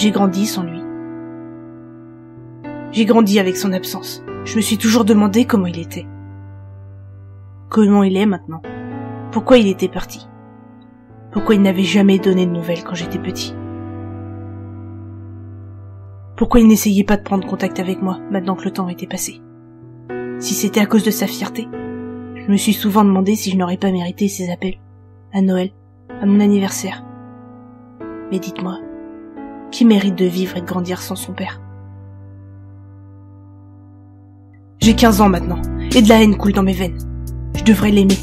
J'ai grandi sans lui. J'ai grandi avec son absence. Je me suis toujours demandé comment il était. Comment il est maintenant? Pourquoi il était parti? Pourquoi il n'avait jamais donné de nouvelles quand j'étais petit? Pourquoi il n'essayait pas de prendre contact avec moi maintenant que le temps était passé? Si c'était à cause de sa fierté, je me suis souvent demandé si je n'aurais pas mérité ses appels, à Noël, à mon anniversaire. Mais dites-moi, qui mérite de vivre et de grandir sans son père? J'ai 15 ans maintenant, et de la haine coule dans mes veines. Je devrais l'aimer,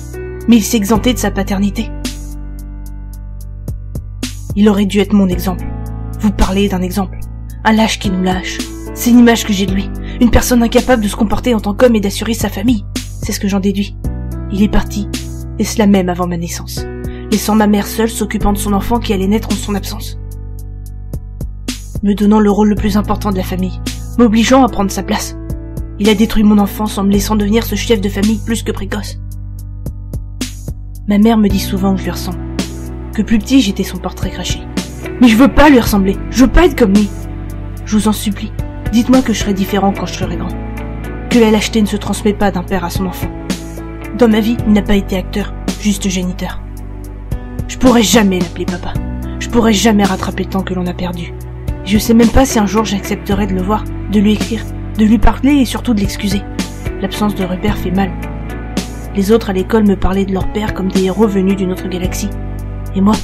mais il s'est exempté de sa paternité. Il aurait dû être mon exemple. Vous parlez d'un exemple. Un lâche qui nous lâche. C'est une image que j'ai de lui. Une personne incapable de se comporter en tant qu'homme et d'assurer sa famille. C'est ce que j'en déduis. Il est parti, et cela même avant ma naissance, laissant ma mère seule s'occupant de son enfant qui allait naître en son absence. Me donnant le rôle le plus important de la famille, m'obligeant à prendre sa place. Il a détruit mon enfance en me laissant devenir ce chef de famille plus que précoce. Ma mère me dit souvent que je lui ressemble, que plus petit j'étais son portrait craché. Mais je veux pas lui ressembler, je veux pas être comme lui. Je vous en supplie, dites-moi que je serai différent quand je serai grand. Que la lâcheté ne se transmet pas d'un père à son enfant. Dans ma vie, il n'a pas été acteur, juste géniteur. Je pourrais jamais l'appeler papa. Je pourrais jamais rattraper le temps que l'on a perdu. Je sais même pas si un jour j'accepterai de le voir, de lui écrire, de lui parler et surtout de l'excuser. L'absence de repère fait mal. Les autres à l'école me parlaient de leur père comme des héros venus d'une autre galaxie. Et moi,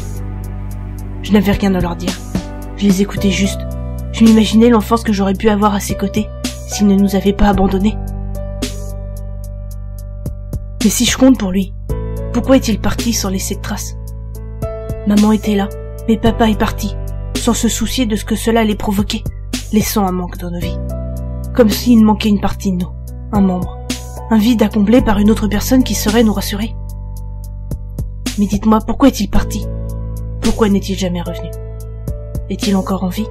je n'avais rien à leur dire. Je les écoutais juste. Je m'imaginais l'enfance que j'aurais pu avoir à ses côtés, s'il ne nous avait pas abandonnés. Mais si je compte pour lui, pourquoi est-il parti sans laisser de traces? Maman était là, mais papa est parti, sans se soucier de ce que cela allait provoquer, laissant un manque dans nos vies. Comme s'il manquait une partie de nous, un membre, un vide à combler par une autre personne qui saurait nous rassurer. Mais dites-moi, pourquoi est-il parti? Pourquoi n'est-il jamais revenu? Est-il encore en vie?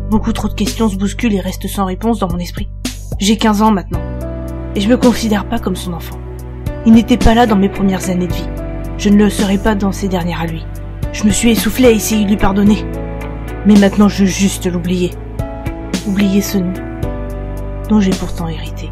Beaucoup trop de questions se bousculent et restent sans réponse dans mon esprit. J'ai 15 ans maintenant, et je me considère pas comme son enfant. Il n'était pas là dans mes premières années de vie. Je ne le serai pas dans ces dernières à lui. Je me suis essoufflée à essayer de lui pardonner. Mais maintenant je veux juste l'oublier. Oublier ce nous, dont j'ai pourtant hérité.